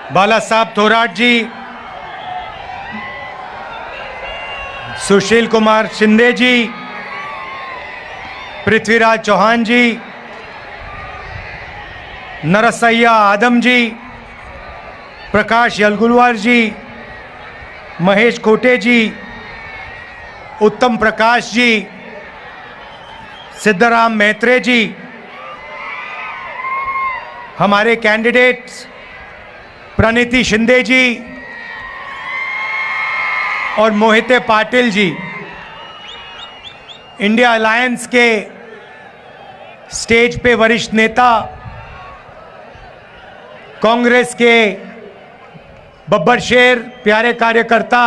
बाला साहब थोराट जी, सुशील कुमार शिंदे जी, पृथ्वीराज चौहान जी, नरसैया आदम जी, प्रकाश यलगुलवार जी, महेश खोटे जी, उत्तम प्रकाश जी, सिद्धराम मैत्रे जी, हमारे कैंडिडेट्स प्रणीति शिंदे जी और मोहिते पाटिल जी, इंडिया अलायंस के स्टेज पे वरिष्ठ नेता, कांग्रेस के बब्बर शेर, प्यारे कार्यकर्ता,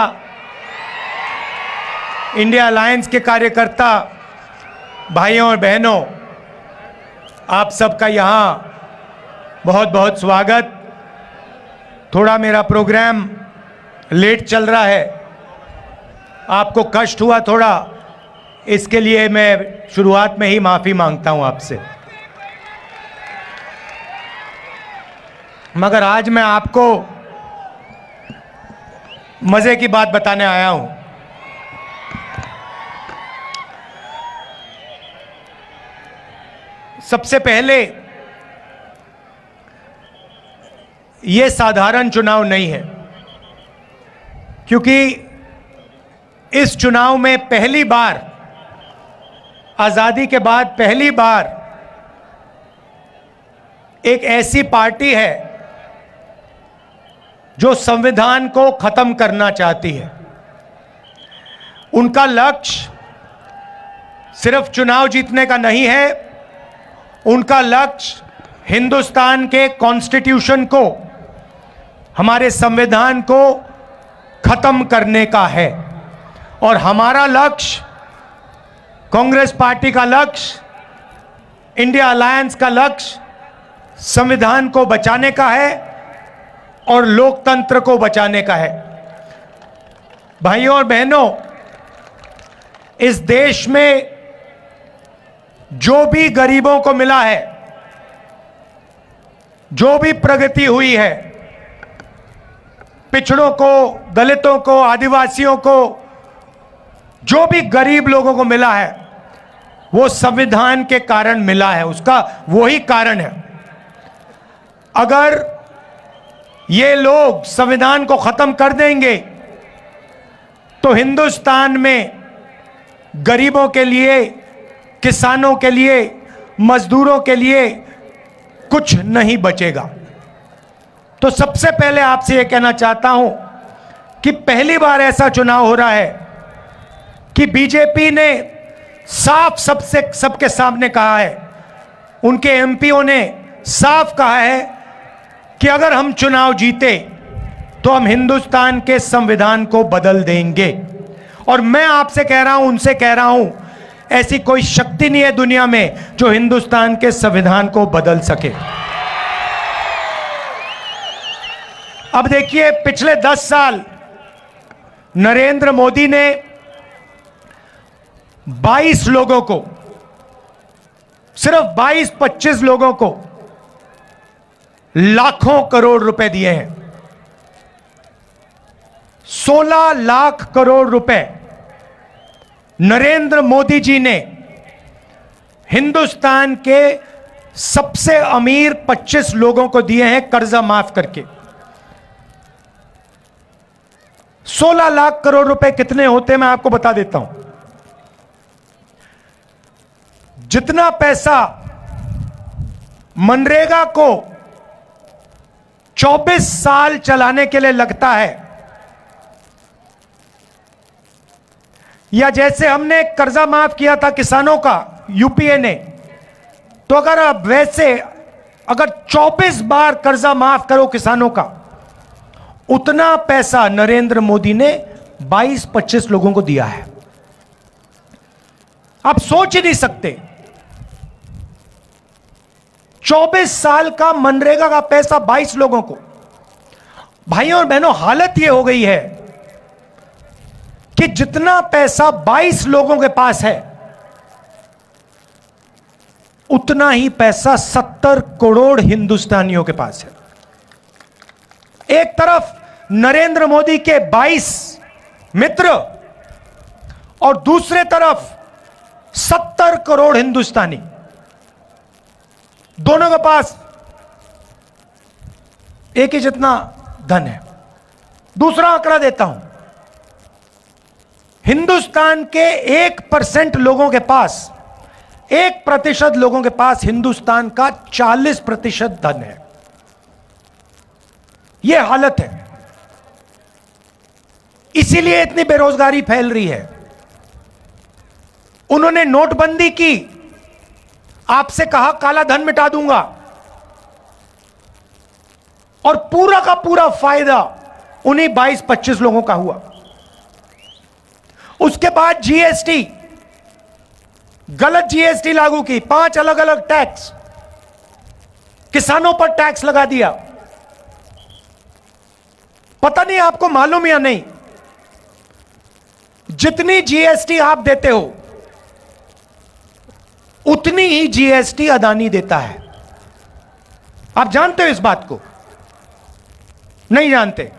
इंडिया अलायंस के कार्यकर्ता, भाइयों और बहनों, आप सबका यहाँ बहुत बहुत स्वागत। थोड़ा मेरा प्रोग्राम लेट चल रहा है, आपको कष्ट हुआ थोड़ा, इसके लिए मैं शुरुआत में ही माफ़ी मांगता हूं आपसे। मगर आज मैं आपको मज़े की बात बताने आया हूं। सबसे पहले, ये साधारण चुनाव नहीं है, क्योंकि इस चुनाव में पहली बार, आज़ादी के बाद पहली बार एक ऐसी पार्टी है जो संविधान को खत्म करना चाहती है। उनका लक्ष्य सिर्फ चुनाव जीतने का नहीं है, उनका लक्ष्य हिंदुस्तान के कॉन्स्टिट्यूशन को, हमारे संविधान को खत्म करने का है। और हमारा लक्ष्य, कांग्रेस पार्टी का लक्ष्य, इंडिया अलायंस का लक्ष्य संविधान को बचाने का है और लोकतंत्र को बचाने का है। भाइयों और बहनों, इस देश में जो भी गरीबों को मिला है, जो भी प्रगति हुई है, पिछड़ों को, दलितों को, आदिवासियों को, जो भी गरीब लोगों को मिला है, वो संविधान के कारण मिला है। उसका वही कारण है। अगर ये लोग संविधान को खत्म कर देंगे तो हिंदुस्तान में गरीबों के लिए, किसानों के लिए, मजदूरों के लिए कुछ नहीं बचेगा। तो सबसे पहले आपसे यह कहना चाहता हूं कि पहली बार ऐसा चुनाव हो रहा है कि बीजेपी ने साफ सबके सामने कहा है, उनके एमपीओ ने साफ कहा है कि अगर हम चुनाव जीते तो हम हिंदुस्तान के संविधान को बदल देंगे। और मैं आपसे कह रहा हूं, उनसे कह रहा हूं, ऐसी कोई शक्ति नहीं है दुनिया में जो हिंदुस्तान के संविधान को बदल सके। अब देखिए, पिछले 10 साल नरेंद्र मोदी ने 22 लोगों को, सिर्फ 22-25 लोगों को लाखों करोड़ रुपए दिए हैं। 16 लाख करोड़ रुपए नरेंद्र मोदी जी ने हिंदुस्तान के सबसे अमीर 25 लोगों को दिए हैं कर्जा माफ करके। 16 लाख करोड़ रुपए कितने होते हैं मैं आपको बता देता हूं। जितना पैसा मनरेगा को 24 साल चलाने के लिए लगता है, या जैसे हमने कर्जा माफ किया था किसानों का यूपीए ने, तो अगर अब वैसे अगर 24 बार कर्जा माफ करो किसानों का, उतना पैसा नरेंद्र मोदी ने 22-25 लोगों को दिया है। आप सोच ही नहीं सकते, 24 साल का मनरेगा का पैसा 22 लोगों को। भाइयों और बहनों, हालत यह हो गई है कि जितना पैसा 22 लोगों के पास है, उतना ही पैसा 70 करोड़ हिंदुस्तानियों के पास है। एक तरफ नरेंद्र मोदी के 22 मित्र और दूसरे तरफ 70 करोड़ हिंदुस्तानी, दोनों के पास एक ही जितना धन है। दूसरा आंकड़ा देता हूं, हिंदुस्तान के 1% लोगों के पास, 1% लोगों के पास हिंदुस्तान का 40% धन है। यह हालत है, इसीलिए इतनी बेरोजगारी फैल रही है। उन्होंने नोटबंदी की, आपसे कहा काला धन मिटा दूंगा, और पूरा का पूरा फायदा उन्हीं 22-25 लोगों का हुआ। उसके बाद जीएसटी, गलत जीएसटी लागू की, 5 अलग अलग टैक्स, किसानों पर टैक्स लगा दिया। पता नहीं आपको मालूम या नहीं, जितनी जीएसटी आप देते हो उतनी ही जीएसटी अदानी देता है। आप जानते हो इस बात को? नहीं जानते?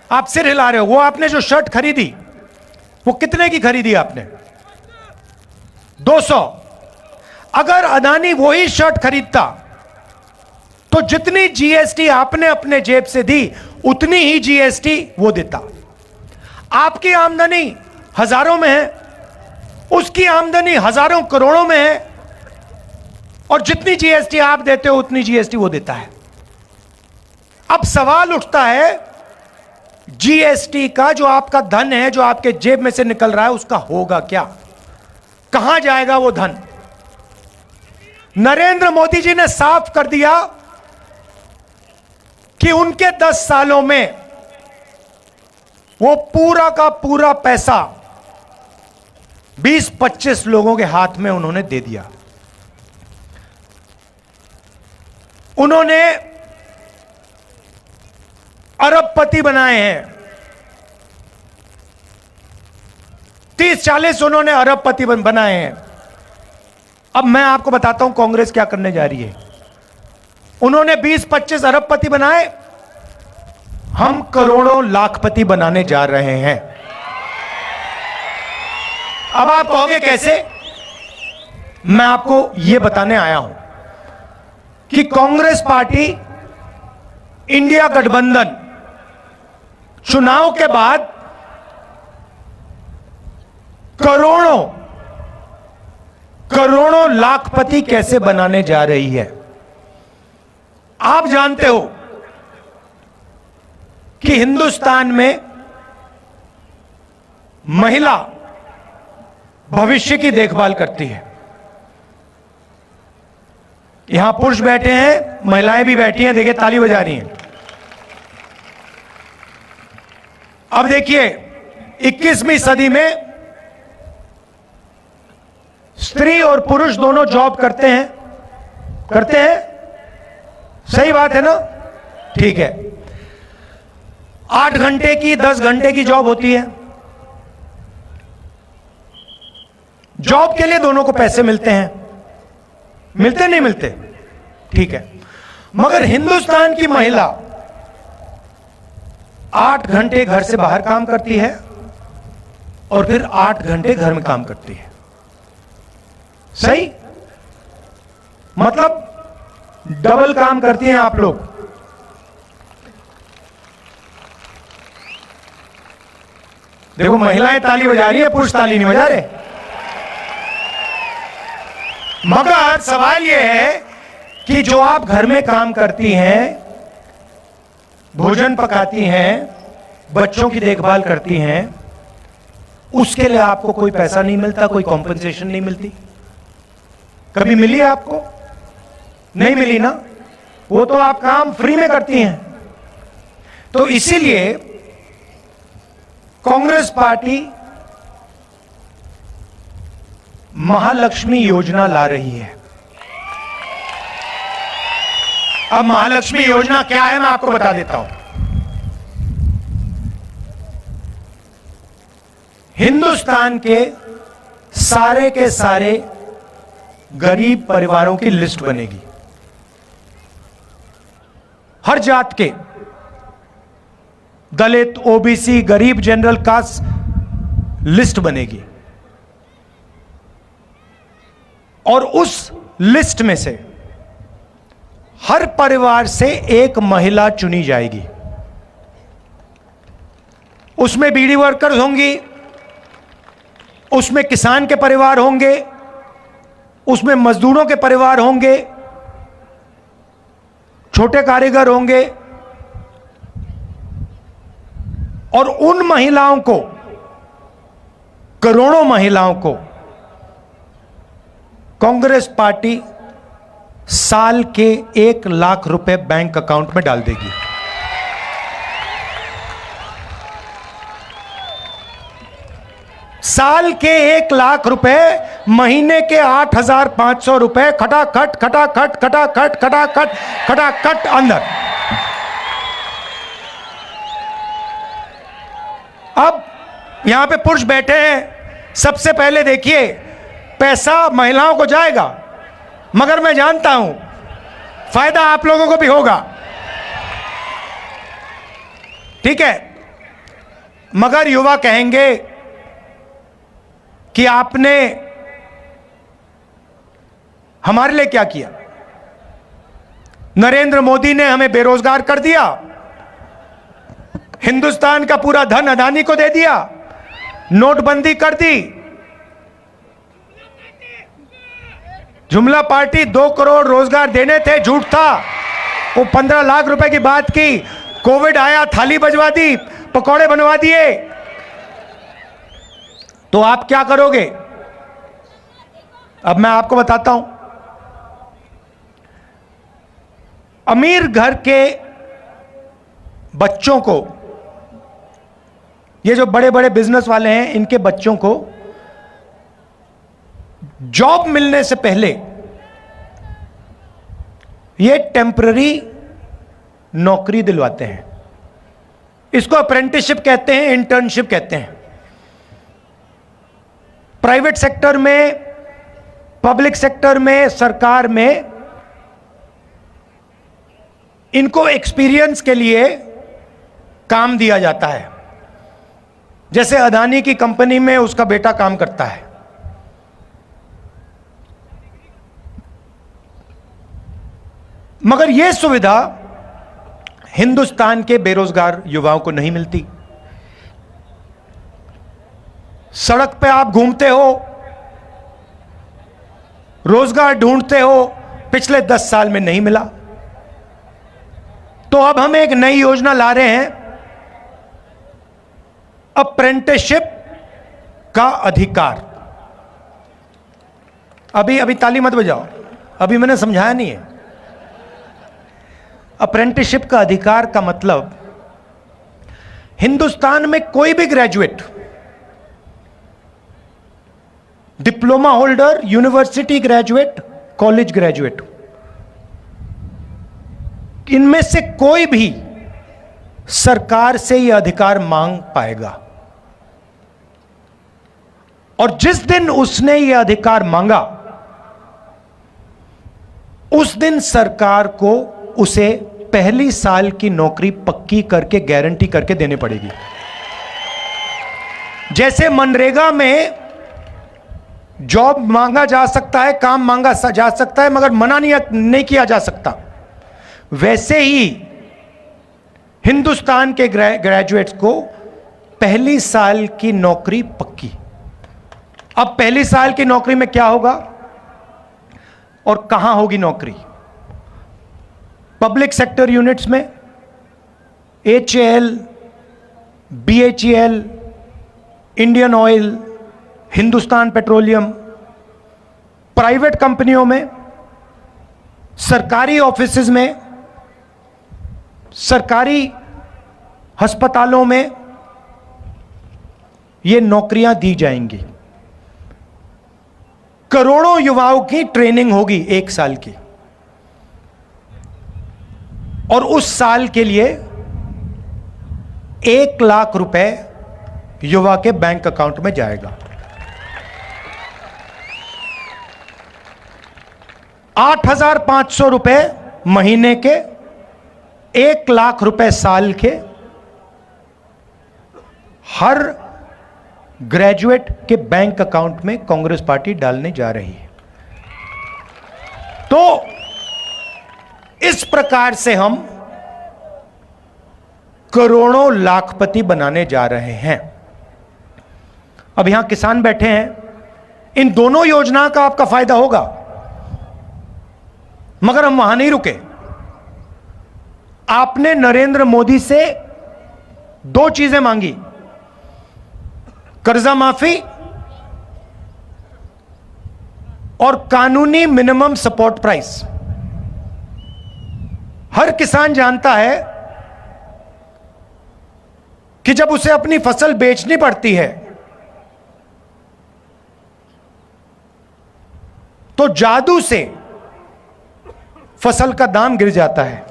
आप सिर हिला रहे हो। वो आपने जो शर्ट खरीदी, वो कितने की खरीदी आपने? 200। अगर अदानी वही शर्ट खरीदता तो जितनी जीएसटी आपने अपने जेब से दी उतनी ही जीएसटी वो देता। आपकी आमदनी हजारों में है, उसकी आमदनी हजारों करोड़ों में है, और जितनी जीएसटी आप देते हो उतनी जीएसटी वो देता है। अब सवाल उठता है, जीएसटी का जो आपका धन है, जो आपके जेब में से निकल रहा है, उसका होगा क्या? कहां जाएगा वो धन? नरेंद्र मोदी जी ने साफ कर दिया कि उनके 10 सालों में वो पूरा का पूरा पैसा 20-25 लोगों के हाथ में उन्होंने दे दिया। उन्होंने अरबपति बनाए हैं, 30-40 उन्होंने अरबपति बनाए हैं। अब मैं आपको बताता हूं कांग्रेस क्या करने जा रही है। उन्होंने 20-25 अरबपति बनाए, हम करोड़ों लाखपति बनाने जा रहे हैं। अब आप कहोगे कैसे? मैं आपको यह बताने आया हूं कि कांग्रेस पार्टी, इंडिया गठबंधन चुनाव के बाद करोड़ों लाखपति कैसे बनाने जा रही है। आप जानते हो कि हिंदुस्तान में महिला भविष्य की देखभाल करती है। यहां पुरुष बैठे हैं, महिलाएं भी बैठी हैं, देखिए ताली बजा रही हैं। अब देखिए 21वीं सदी में स्त्री और पुरुष दोनों जॉब करते हैं? सही बात है ना? ठीक है। 8 घंटे की, 10 घंटे की जॉब होती है। जॉब के लिए दोनों को पैसे मिलते हैं, मिलते नहीं मिलते? ठीक है। मगर हिंदुस्तान की महिला 8 घंटे घर से बाहर काम करती है और फिर 8 घंटे घर में काम करती है। सही? मतलब डबल काम करती हैं आप लोग। देखो महिलाएं ताली बजा रही है, पुरुष ताली नहीं बजा रहे। मगर सवाल यह है कि जो आप घर में काम करती हैं, भोजन पकाती हैं, बच्चों की देखभाल करती हैं, उसके लिए आपको कोई पैसा नहीं मिलता, कोई कॉम्पेंसेशन नहीं मिलती? कभी मिली आपको? नहीं मिली ना? वो तो आप काम फ्री में करती हैं। तो इसीलिए कांग्रेस पार्टी महालक्ष्मी योजना ला रही है। अब महालक्ष्मी योजना क्या है मैं आपको बता देता हूं। हिंदुस्तान के सारे गरीब परिवारों की लिस्ट बनेगी, हर जात के, दलित, ओबीसी, गरीब, जनरल कास्ट लिस्ट बनेगी और उस लिस्ट में से हर परिवार से एक महिला चुनी जाएगी। उसमें बीड़ी वर्कर्स होंगी, उसमें किसान के परिवार होंगे, उसमें मजदूरों के परिवार होंगे, छोटे कारीगर होंगे और उन महिलाओं को, करोड़ों महिलाओं को कांग्रेस पार्टी साल के 1 लाख रुपए बैंक अकाउंट में डाल देगी। साल के 1 लाख रुपए, महीने के 8,500 रुपए, खटाखट खटाखट खटाखट खटाखट खटाखट अंदर। अब यहां पे पुरुष बैठे हैं, सबसे पहले देखिए पैसा महिलाओं को जाएगा, मगर मैं जानता हूं फायदा आप लोगों को भी होगा, ठीक है। मगर युवा कहेंगे कि आपने हमारे लिए क्या किया? नरेंद्र मोदी ने हमें बेरोजगार कर दिया, हिंदुस्तान का पूरा धन अदानी को दे दिया, नोटबंदी कर दी, जुमला पार्टी 2 करोड़ रोजगार देने थे, झूठ था, वो 15 लाख रुपए की बात की, कोविड आया, थाली बजवा दी, पकौड़े बनवा दिए। तो आप क्या करोगे? अब मैं आपको बताता हूं। अमीर घर के बच्चों को, ये जो बड़े बड़े बिजनेस वाले हैं, इनके बच्चों को जॉब मिलने से पहले ये टेम्पररी नौकरी दिलवाते हैं। इसको अप्रेंटिसशिप कहते हैं, इंटर्नशिप कहते हैं। प्राइवेट सेक्टर में, पब्लिक सेक्टर में, सरकार में इनको एक्सपीरियंस के लिए काम दिया जाता है। जैसे अदानी की कंपनी में उसका बेटा काम करता है। मगर यह सुविधा हिंदुस्तान के बेरोजगार युवाओं को नहीं मिलती। सड़क पे आप घूमते हो, रोजगार ढूंढते हो, पिछले 10 साल में नहीं मिला। तो अब हम एक नई योजना ला रहे हैं, अप्रेंटिसशिप का अधिकार। अभी ताली मत बजाओ, अभी मैंने समझाया नहीं है। अप्रेंटिसशिप का अधिकार का मतलब, हिंदुस्तान में कोई भी graduate, diploma holder, university graduate, college graduate, इनमें से कोई भी सरकार से यह अधिकार मांग पाएगा। और जिस दिन उसने यह अधिकार मांगा, उस दिन सरकार को उसे पहली साल की नौकरी पक्की करके, गारंटी करके देनी पड़ेगी। जैसे मनरेगा में जॉब मांगा जा सकता है, काम मांगा जा सकता है, मगर मना नहीं किया जा सकता, वैसे ही हिंदुस्तान के ग्रेजुएट्स को पहली साल की नौकरी पक्की। अब पहली साल की नौकरी में क्या होगा और कहां होगी नौकरी? पब्लिक सेक्टर यूनिट्स में, HAL, BHEL, Indian oil, Hindustan petroleum, private कंपनियों में, सरकारी ऑफिसेज में, सरकारी अस्पतालों में ये नौकरियां दी जाएंगी। करोड़ों युवाओं की ट्रेनिंग होगी 1 साल की, और उस साल के लिए 1 लाख रुपए युवा के बैंक अकाउंट में जाएगा। 8,500 रुपए महीने के, 1 लाख रुपए साल के, हर ग्रेजुएट के बैंक अकाउंट में कांग्रेस पार्टी डालने जा रही है। तो इस प्रकार से हम करोड़ों लाखपति बनाने जा रहे हैं। अब यहां किसान बैठे हैं, इन दोनों योजना का आपका फायदा होगा, मगर हम वहां नहीं रुके। आपने नरेंद्र मोदी से दो चीजें मांगी, कर्जा माफी और कानूनी मिनिमम सपोर्ट प्राइस। हर किसान जानता है कि जब उसे अपनी फसल बेचनी पड़ती है तो जादू से फसल का दाम गिर जाता है,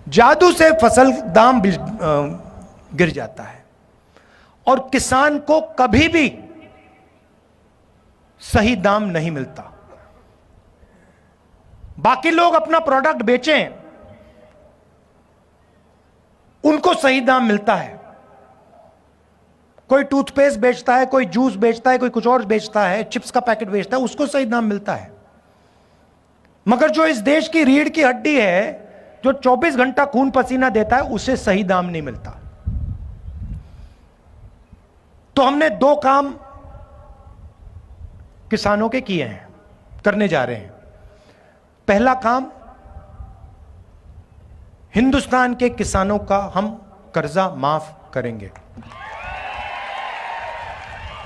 जादू से फसल दाम गिर जाता है और किसान को कभी भी सही दाम नहीं मिलता। बाकी लोग अपना प्रोडक्ट बेचें, उनको सही दाम मिलता है। कोई टूथपेस्ट बेचता है, कोई जूस बेचता है, कोई कुछ और बेचता है, चिप्स का पैकेट बेचता है, उसको सही दाम मिलता है। मगर जो इस देश की रीढ़ की हड्डी है, जो 24 घंटा खून पसीना देता है, उसे सही दाम नहीं मिलता। तो हमने दो काम किसानों के किए हैं, करने जा रहे हैं। पहला काम, हिंदुस्तान के किसानों का हम कर्जा माफ करेंगे।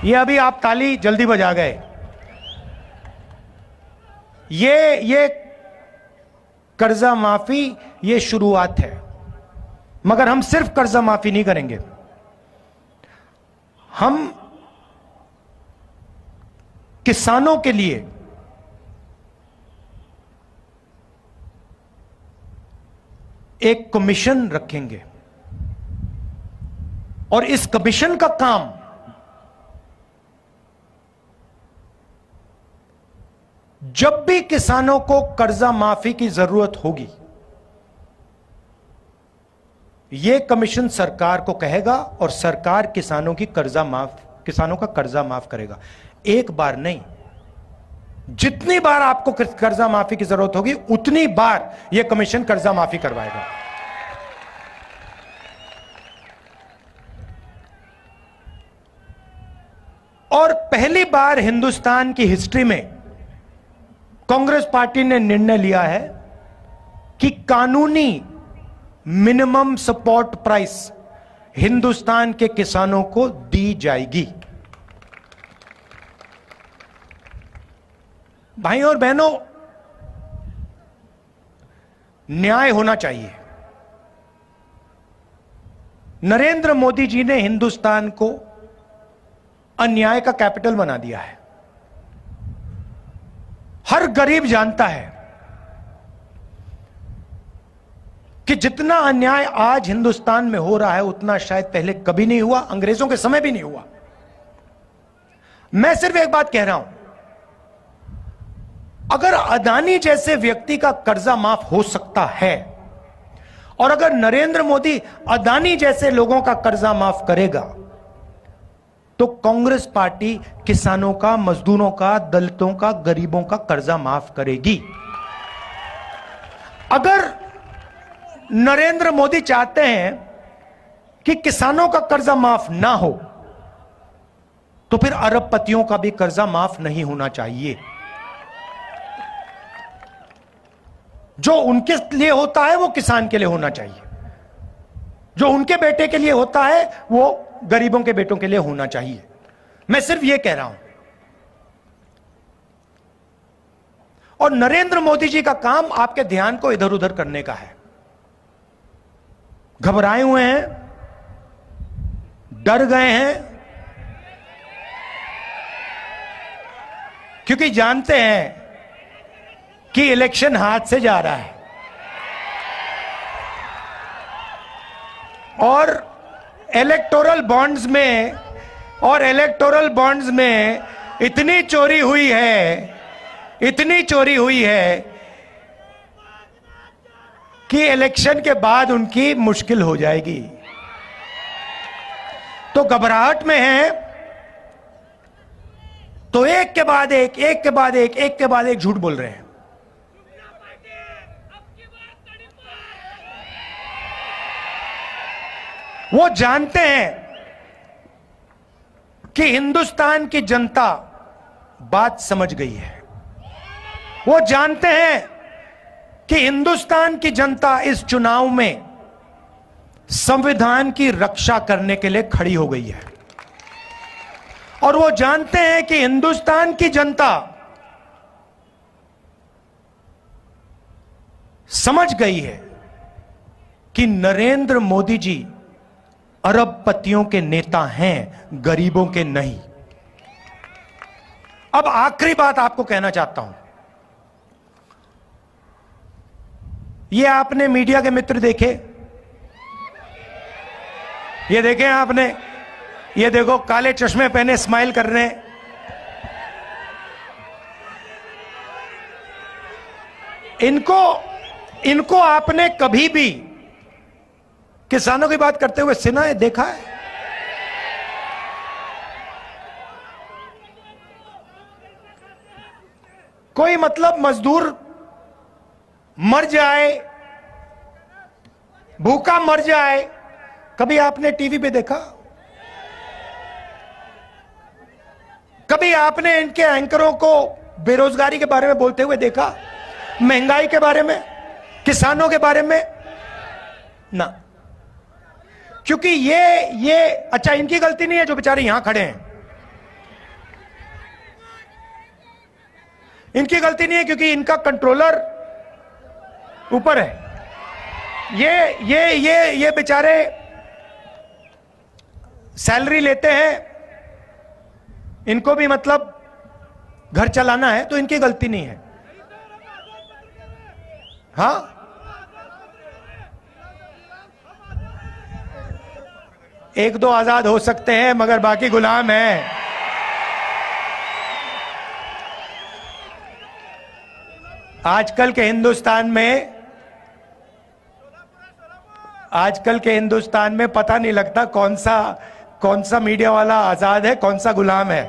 ये अभी आप ताली जल्दी बजा गए, ये कर्जा माफी ये शुरुआत है, मगर हम सिर्फ कर्जा माफी नहीं करेंगे। हम किसानों के लिए एक कमीशन रखेंगे और इस कमीशन का काम जब भी किसानों को कर्जा माफी की जरूरत होगी, यह कमीशन सरकार को कहेगा और सरकार किसानों का कर्जा माफ करेगा। एक बार नहीं, जितनी बार आपको कर्जा माफी की जरूरत होगी उतनी बार यह कमीशन कर्जा माफी करवाएगा। और पहली बार हिंदुस्तान की हिस्ट्री में कांग्रेस पार्टी ने निर्णय लिया है कि कानूनी मिनिमम सपोर्ट प्राइस हिंदुस्तान के किसानों को दी जाएगी। भाइयों और बहनों, न्याय होना चाहिए। नरेंद्र मोदी जी ने हिंदुस्तान को अन्याय का कैपिटल बना दिया है। हर गरीब जानता है कि जितना अन्याय आज हिंदुस्तान में हो रहा है उतना शायद पहले कभी नहीं हुआ, अंग्रेजों के समय भी नहीं हुआ। मैं सिर्फ एक बात कह रहा हूं, अगर अदानी जैसे व्यक्ति का कर्जा माफ हो सकता है और अगर नरेंद्र मोदी अदानी जैसे लोगों का कर्जा माफ करेगा, तो कांग्रेस पार्टी किसानों का, मजदूरों का, दलितों का, गरीबों का कर्जा माफ करेगी। अगर नरेंद्र मोदी चाहते हैं कि किसानों का कर्जा माफ ना हो, तो फिर अरबपतियों का भी कर्जा माफ नहीं होना चाहिए। जो उनके लिए होता है वो किसान के लिए होना चाहिए, जो उनके बेटे के लिए होता है वो गरीबों के बेटों के लिए होना चाहिए। मैं सिर्फ ये कह रहा हूं। और नरेंद्र मोदी जी का काम आपके ध्यान को इधर उधर करने का है। घबराए हुए हैं, डर गए हैं, क्योंकि जानते हैं कि इलेक्शन हाथ से जा रहा है और इलेक्टोरल बॉन्ड्स में इतनी चोरी हुई है कि इलेक्शन के बाद उनकी मुश्किल हो जाएगी, तो घबराहट में है, तो एक के बाद एक, एक के बाद एक, एक के बाद एक झूठ बोल रहे हैं। वो जानते हैं कि हिंदुस्तान की जनता बात समझ गई है। वो जानते हैं कि हिंदुस्तान की जनता इस चुनाव में संविधान की रक्षा करने के लिए खड़ी हो गई है, और वो जानते हैं कि हिंदुस्तान की जनता समझ गई है कि नरेंद्र मोदी जी अरबपतियों के नेता हैं, गरीबों के नहीं। अब आखिरी बात आपको कहना चाहता हूं, ये आपने मीडिया के मित्र देखे, ये देखे आपने, ये देखो काले चश्मे पहने स्माइल कर रहे हैं। इनको आपने कभी भी किसानों की बात करते हुए सुना है, देखा है? कोई मतलब मजदूर मर जाए, भूखा मर जाए, कभी आपने टीवी पे देखा? कभी आपने इनके एंकरों को बेरोजगारी के बारे में बोलते हुए देखा? महंगाई के बारे में, किसानों के बारे में? ना। क्योंकि ये अच्छा, इनकी गलती नहीं है जो बेचारे यहां खड़े हैं, इनकी गलती नहीं है क्योंकि इनका कंट्रोलर ऊपर है। ये बेचारे सैलरी लेते हैं, इनको भी मतलब घर चलाना है, तो इनकी गलती नहीं है। हाँ, एक दो आजाद हो सकते हैं मगर बाकी गुलाम हैं। आजकल के हिंदुस्तान में पता नहीं लगता कौन सा मीडिया वाला आजाद है, कौन सा गुलाम है।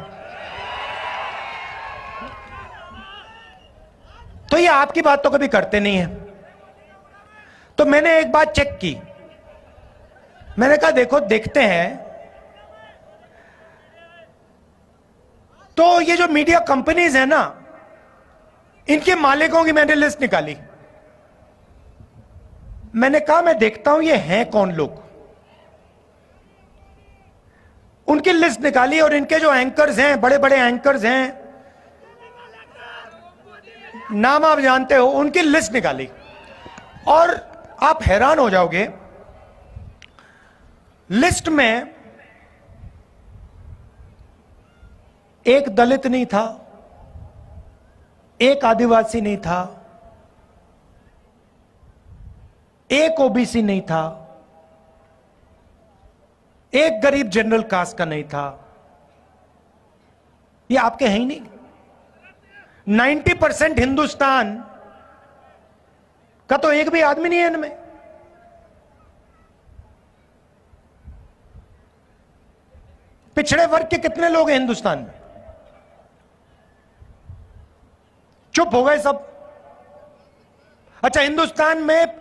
तो ये आपकी बात तो कभी करते नहीं है। तो मैंने एक बात चेक की, मैंने कहा देखो देखते हैं, तो ये जो मीडिया कंपनीज है ना, इनके मालिकों की मैंने लिस्ट निकाली। मैंने कहा मैं देखता हूं ये हैं कौन लोग। उनकी लिस्ट निकाली और इनके जो एंकर्स हैं, बड़े बड़े एंकर्स हैं, नाम आप जानते हो, उनकी लिस्ट निकाली और आप हैरान हो जाओगे। लिस्ट में एक दलित नहीं था, एक आदिवासी नहीं था, एक ओबीसी नहीं था, एक गरीब जनरल कास्ट का नहीं था। ये आपके हैं ही नहीं। 90% हिंदुस्तान का तो एक भी आदमी नहीं है इनमें। पिछड़े वर्ग के कितने लोग हैं हिंदुस्तान में? चुप हो गए सब। अच्छा, हिंदुस्तान में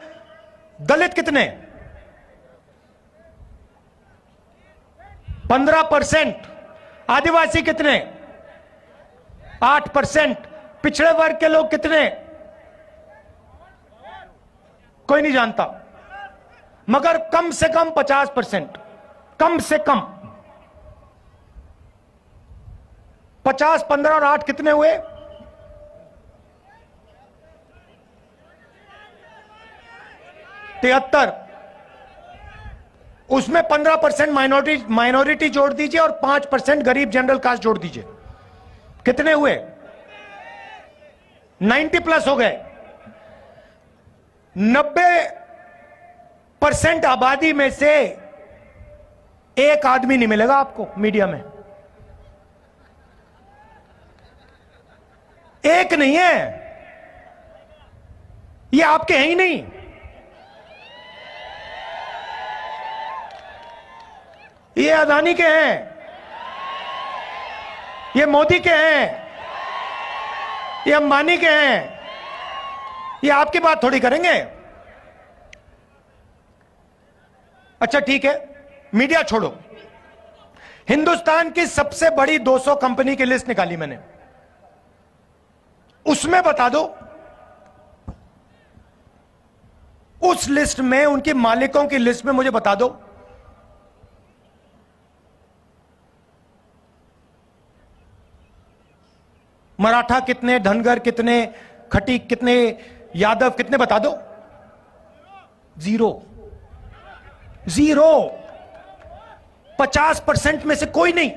दलित कितने? 15%। आदिवासी कितने? 8%। पिछड़े वर्ग के लोग कितने? कोई नहीं जानता, मगर कम से कम 50%। कम से कम 50, 15 और 8 कितने हुए? 73। उसमें 15% माइनॉरिटी जोड़ दीजिए और 5% गरीब जनरल कास्ट जोड़ दीजिए, कितने हुए? 90 प्लस हो गए। 90% आबादी में से एक आदमी नहीं मिलेगा आपको मीडिया में। एक नहीं है, ये आपके हैं ही नहीं। ये अदानी के हैं, ये मोदी के हैं, ये अंबानी के हैं, ये आपकी बात थोड़ी करेंगे। अच्छा ठीक है, मीडिया छोड़ो, हिंदुस्तान की सबसे बड़ी 200 कंपनी की लिस्ट निकाली मैंने, उसमें बता दो, उस लिस्ट में, उनके मालिकों की लिस्ट में मुझे बता दो मराठा कितने, धनगर कितने, खटीक कितने, यादव कितने, बता दो। Zero, zero. 50% में से कोई नहीं,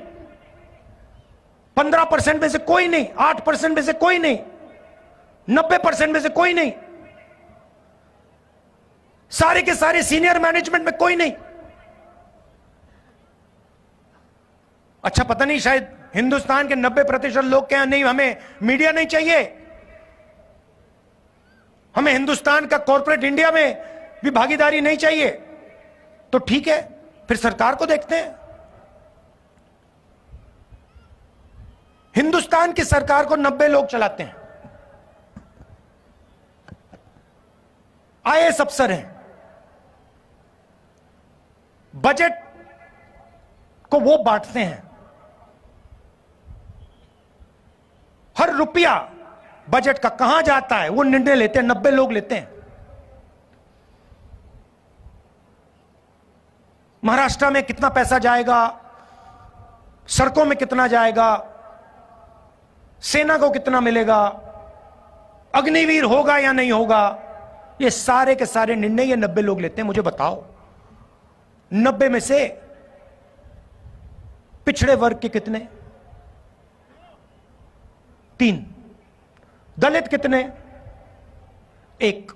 15% में से कोई नहीं, 8% में से कोई नहीं, 90% में से कोई नहीं, सारे के सारे सीनियर मैनेजमेंट में कोई नहीं। अच्छा पता नहीं, शायद हिंदुस्तान के 90% लोग क्या, नहीं हमें मीडिया नहीं चाहिए, हमें हिंदुस्तान का कॉर्पोरेट इंडिया में भी भागीदारी नहीं चाहिए, तो ठीक है, फिर सरकार को देखते हैं। हिंदुस्तान की सरकार को 90 लोग चलाते हैं, आईएएस अफसर हैं, बजट को वो बांटते हैं, हर रुपया बजट का कहां जाता है वो निर्णय लेते हैं, 90 लोग लेते हैं। महाराष्ट्र में कितना पैसा जाएगा, सड़कों में कितना जाएगा, सेना को कितना मिलेगा, अग्निवीर होगा या नहीं होगा, ये सारे के सारे निर्णय ये 90 लोग लेते हैं। मुझे बताओ 90 में से पिछड़े वर्ग के कितने? 3। दलित कितने? 1।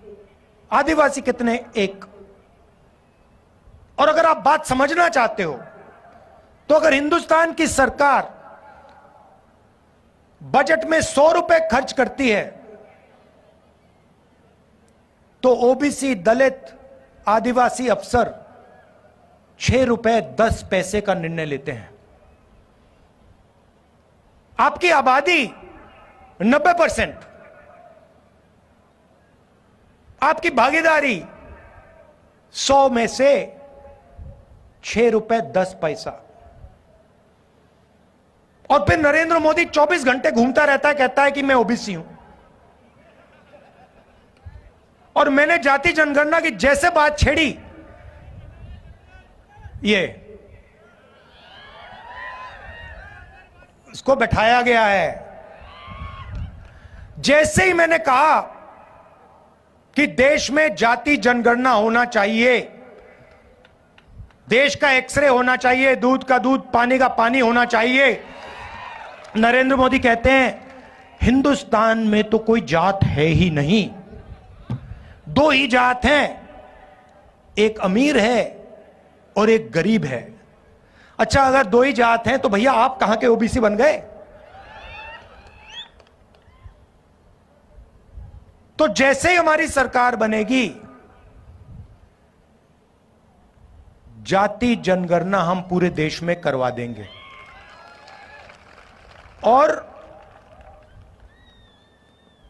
आदिवासी कितने? 1। और अगर आप बात समझना चाहते हो तो अगर हिंदुस्तान की सरकार बजट में 100 रुपए खर्च करती है तो ओबीसी, दलित, आदिवासी अफसर 6 रुपए 10 पैसे का निर्णय लेते हैं। आपकी आबादी 90%, आपकी भागीदारी 100 में से 6 रुपए 10 पैसा। और फिर नरेंद्र मोदी 24 घंटे घूमता रहता है, कहता है कि मैं ओबीसी हूं। और मैंने जाति जनगणना की जैसे बात छेड़ी, ये इसको बैठाया गया है। जैसे ही मैंने कहा कि देश में जाति जनगणना होना चाहिए, देश का एक्सरे होना चाहिए, दूध का दूध, पानी का पानी होना चाहिए, नरेंद्र मोदी कहते हैं हिंदुस्तान में तो कोई जात है ही नहीं, 2 ही जात हैं, एक अमीर है और एक गरीब है। अच्छा अगर 2 ही जात हैं तो भैया आप कहां के ओबीसी बन गए? तो जैसे ही हमारी सरकार बनेगी, जाति जनगणना हम पूरे देश में करवा देंगे। और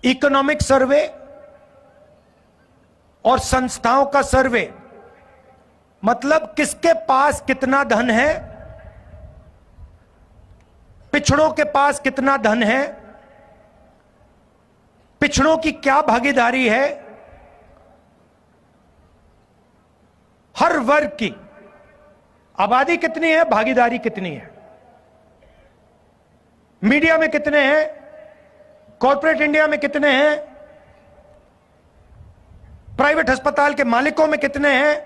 इकोनॉमिक सर्वे और संस्थाओं का सर्वे, मतलब किसके पास कितना धन है, पिछड़ों के पास कितना धन है, पिछड़ों की क्या भागीदारी है, हर वर्ग की आबादी कितनी है, भागीदारी कितनी है, मीडिया में कितने हैं, कॉर्पोरेट इंडिया में कितने हैं, प्राइवेट अस्पताल के मालिकों में कितने हैं,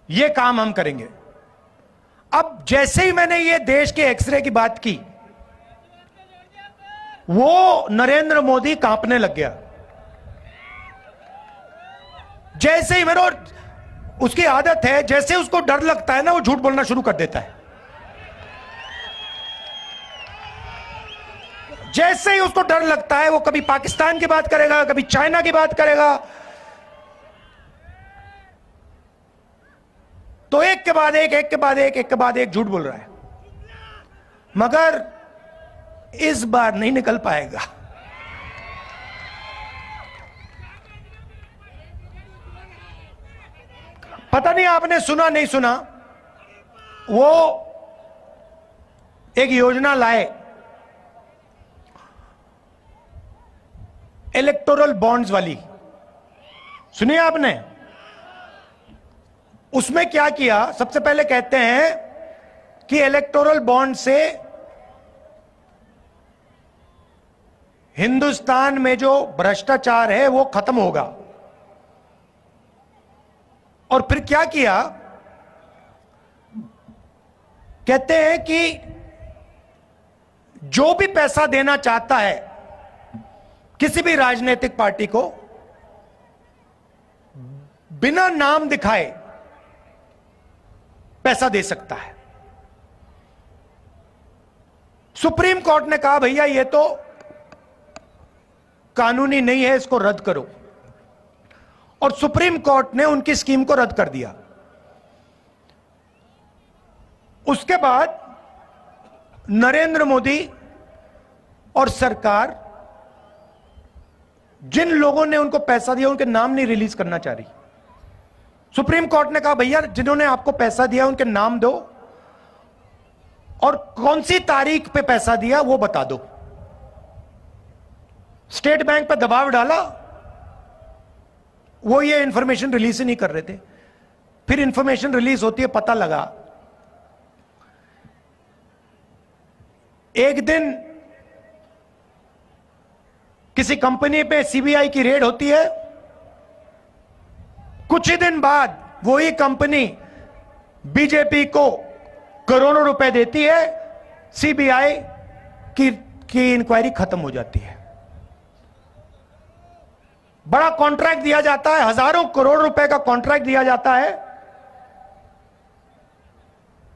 यह काम हम करेंगे। अब जैसे ही मैंने ये देश के एक्सरे की बात की, वो नरेंद्र मोदी कांपने लग गया। जैसे ही मेरे, उसकी आदत है, जैसे उसको डर लगता है ना, वो झूठ बोलना शुरू कर देता है। जैसे ही उसको डर लगता है वो कभी पाकिस्तान की बात करेगा, कभी चाइना की बात करेगा। तो एक के बाद एक झूठ बोल रहा है, मगर इस बार नहीं निकल पाएगा। पता नहीं आपने सुना नहीं सुना, वो एक योजना लाए इलेक्टोरल बॉन्ड्स वाली, सुनिए आपने? उसमें क्या किया, सबसे पहले कहते हैं कि इलेक्टोरल बॉन्ड से हिंदुस्तान में जो भ्रष्टाचार है वो खत्म होगा। और फिर क्या किया, कहते हैं कि जो भी पैसा देना चाहता है किसी भी राजनीतिक पार्टी को, बिना नाम दिखाए पैसा दे सकता है। सुप्रीम कोर्ट ने कहा भैया ये तो कानूनी नहीं है, इसको रद्द करो, और सुप्रीम कोर्ट ने उनकी स्कीम को रद्द कर दिया। उसके बाद नरेंद्र मोदी और सरकार जिन लोगों ने उनको पैसा दिया उनके नाम नहीं रिलीज करना चाह रही। सुप्रीम कोर्ट ने कहा भैया जिन्होंने आपको पैसा दिया उनके नाम दो और कौन सी तारीख पे पैसा दिया वो बता दो। स्टेट बैंक पे दबाव डाला, वो ये इंफॉर्मेशन रिलीज ही नहीं कर रहे थे। फिर इंफॉर्मेशन रिलीज होती है, पता लगा एक दिन किसी कंपनी पे सीबीआई की रेड होती है, कुछ ही दिन बाद वही कंपनी बीजेपी को करोड़ों रुपए देती है, सीबीआई की इंक्वायरी खत्म हो जाती है। बड़ा कॉन्ट्रैक्ट दिया जाता है, हजारों करोड़ रुपए का कॉन्ट्रैक्ट दिया जाता है,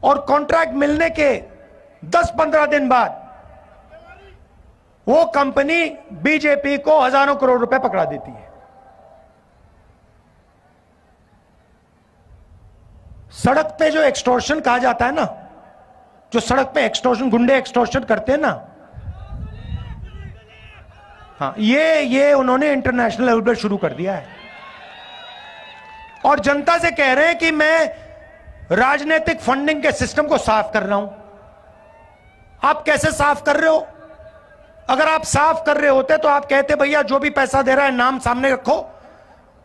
और कॉन्ट्रैक्ट मिलने के 10-15 दिन बाद वो कंपनी बीजेपी को हजारों करोड़ रुपए पकड़ा देती है। सड़क पे जो एक्सटॉर्शन कहा जाता है ना, जो सड़क पे एक्सटॉर्शन, गुंडे एक्सटॉर्शन करते हैं ना, हाँ, ये उन्होंने इंटरनेशनल लेवल पर शुरू कर दिया है। और जनता से कह रहे हैं कि मैं राजनीतिक फंडिंग के सिस्टम को साफ कर रहा हूं। आप कैसे साफ कर रहे हो? अगर आप साफ कर रहे होते तो आप कहते भैया जो भी पैसा दे रहा है नाम सामने रखो,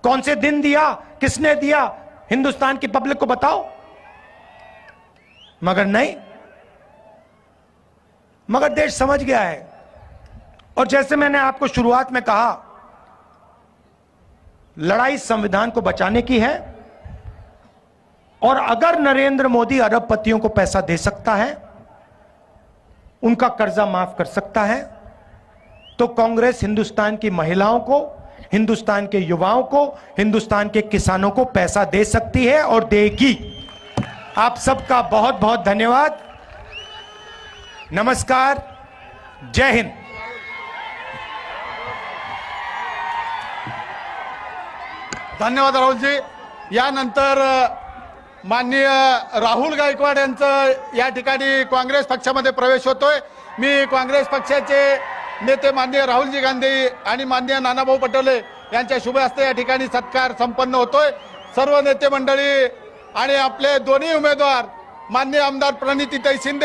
कौन से दिन दिया, किसने दिया, हिंदुस्तान की पब्लिक को बताओ। मगर नहीं, मगर देश समझ गया है। और जैसे मैंने आपको शुरुआत में कहा, लड़ाई संविधान को बचाने की है, और अगर नरेंद्र मोदी अरबपतियों को पैसा दे सकता है, उनका कर्जा माफ कर सकता है, तो कांग्रेस हिंदुस्तान की महिलाओं को, हिंदुस्तान के युवाओं को, हिंदुस्तान के किसानों को पैसा दे सकती है और देगी। आप सबका बहुत बहुत धन्यवाद। नमस्कार, जय हिंद। धन्यवाद राहुलजी। यानंतर माननीय राहुल गायकवाड यांचं या ठिकाणी काँग्रेस पक्षामध्ये प्रवेश होतोय। मी काँग्रेस पक्षाचे नेते माननीय राहुलजी गांधी आणि माननीय नानाभाऊ पटोले यांच्या शुभ हस्ते या ठिकाणी सत्कार संपन्न होतोय। सर्व नेते मंडळी आणि आपले दोन्ही उमेदवार माननीय आमदार प्रणितीताई शिंदे